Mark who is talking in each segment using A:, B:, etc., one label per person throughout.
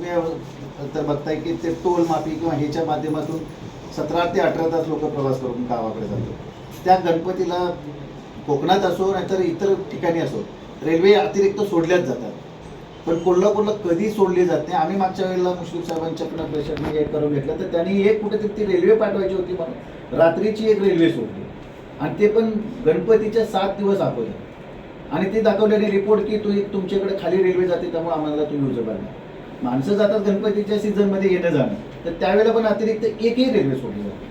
A: तुम्ही तर बघताय की ते टोल माफी किंवा ह्याच्या माध्यमातून 17 ते 18 तास लोक प्रवास करून गावाकडे जातो. त्या गणपतीला कोकणात असो नाहीतर इतर ठिकाणी असो रेल्वे अतिरिक्त सोडल्याच जातात. पण कोल्हापूरला कधी सोडली जात नाही. आम्ही मागच्या वेळेला मुश्रीफ साहेबांच्याकडनं प्रेशरने हे करून घेतलं तर त्यांनी एक कुठेतरी ती रेल्वे पाठवायची होती म्हणून रात्रीची एक रेल्वे सोडली आणि ते पण गणपतीच्या 7 दिवस अगोदर. आणि ते दाखवल्याने रिपोर्ट की तुमच्याकडे खाली रेल्वे जाते त्यामुळे आम्हाला तुम्ही युजर नाही. माणसं जातात गणपतीच्या सीझनमध्ये येणं जाणं तर त्यावेळेला पण अतिरिक्त एकही रेल्वे सोडली जाते.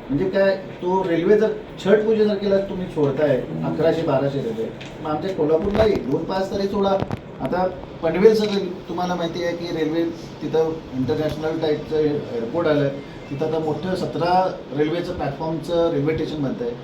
A: म्हणजे काय तो रेल्वे जर छठ पूजेसारखेला तुम्ही सोडताय 1100-1200 रेल्वे मग आमच्या कोल्हापूरला 1-2-5 तरी सोडा. आता पनवेल सगळं तुम्हाला माहिती आहे की रेल्वे तिथं इंटरनॅशनल टाईपचं एअरपोर्ट आलं आहे. तिथं आता मोठं 17 रेल्वेचं प्लॅटफॉर्मचं रेल्वे स्टेशन बनतं आहे.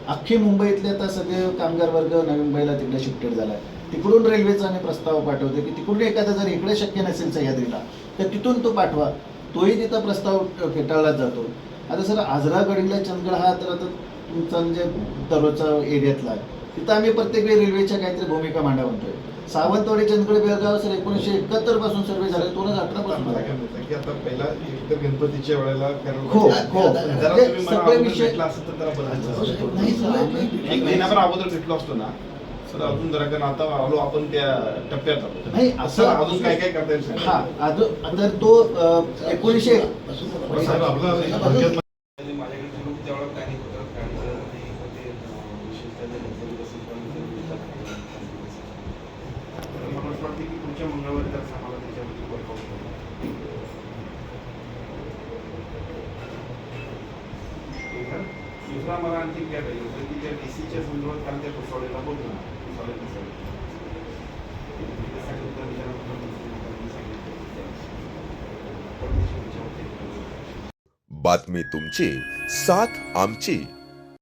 A: अख्खी मुंबईतले आता सगळे कामगार वर्ग नवी मुंबईला तिकडे शिफ्टेड झाला आहे. तिकडून रेल्वेचा आम्ही प्रस्ताव पाठवतो की तिकडून एखादा जर इकडे शक्य नसेल सह्याद्रीला तर तिथून तो पाठवा. तोही तिथं प्रस्ताव फेटाळला जातो. आता सर आजरा गडिंगला चंदगड हा तर आता तुमचा म्हणजे दररोजचा एरियातला आहे. तिथं आम्ही प्रत्येक वेळी रेल्वेच्या काहीतरी भूमिका मांडा म्हणतोय. सावंतवाडी चंदगड बेळगाव सर 1971 पासून सर्वे झाले 2018 पासून
B: की आता पहिला एकतर गणपतीच्या वेळेला
A: हो सगळे विषय
B: एक महिनाभर अगोदर भेटलो असतो ना सर अजून जरा कारण आता आलो आपण त्या टप्प्यात आलो
A: नाही असं
B: अजून काय काय करता येईल.
A: हा अजून तर तो 1900
B: साहेब आपला
C: माझ्याकडे लोक तेवढा काही होतात मला असं वाटतं की पुढच्या मंगळवारी तर आम्हाला त्याच्यावरती वर्कआउट दुसरा मला आणखी काय पाहिजे की त्या डीसीच्या संदर्भात कारण त्या कुसवलेला बोलतो ना
D: बातमी तुमची, साथ आमची.